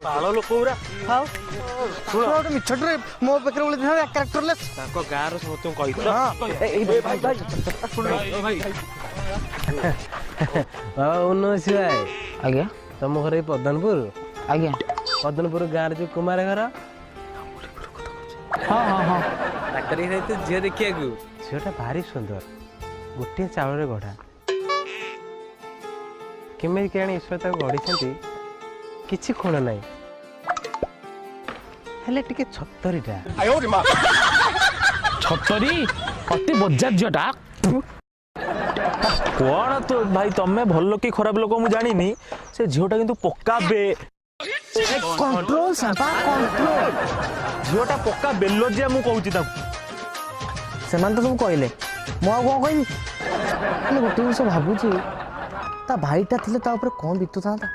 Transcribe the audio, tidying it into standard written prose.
ପାଳ ଲୋକ ଗୁରା ଆଉ ଗୋଟେ ମିଛଟରେ ମୋ ପାଖରେ ବୋଲି କ୍ୟାରେକ୍ଟରଲେସ୍ ତାଙ୍କ ଗାଁର ସମସ୍ତଙ୍କୁ କହିଦେଲ। ଉନ୍ନତି ଭାଇ ଆଜ୍ଞା ତମ ଘର ଏଇ ପଦନପୁର? ଆଜ୍ଞା ପଦନପୁର ଗାଁରେ ଯୋଉ କୁମାର ଘର ହଁ ହଁ ହଁ ତାଙ୍କରି ସହିତ ଝିଅ ଦେଖିବାକୁ। ଝିଅଟା ଭାରି ସୁନ୍ଦର, ଗୋଟିଏ ଚାଉଳରେ ଗଢ଼ା। କେମିତି କେଜାଣି ଈଶ୍ୱର ତାକୁ ଗଢ଼ିଛନ୍ତି, କିଛି ଖୁଣ ନାହିଁ, ହେଲେ ଟିକେ ଛତରିଟା। ଛତରୀ ଅତି ବଜାର ଝିଅଟା। କଣ ତୁ ଭାଇ, ତମେ ଭଲ ଲୋକ କି ଖରାପ ଲୋକ ମୁଁ ଜାଣିନି, ସେ ଝିଅଟା କିନ୍ତୁ ପକ୍କା କଣ୍ଟ୍ରୋଲ ସାମ୍ପା କଣ୍ଟ୍ରୋଲ। ଝିଅଟା ପକ୍କା ବେଲୋଜିଆ ମୁଁ କହୁଛି ତାକୁ। ସେମାନେ ତ ସବୁ କହିଲେ, ମୁଁ ଆଉ କ'ଣ କହିବି? ହେଲେ ଗୋଟେ ଜିନିଷ ଭାବୁଛି, ତା ଭାଇଟା ଥିଲେ ତା ଉପରେ କ'ଣ ବିତୁଥାନ୍ତା।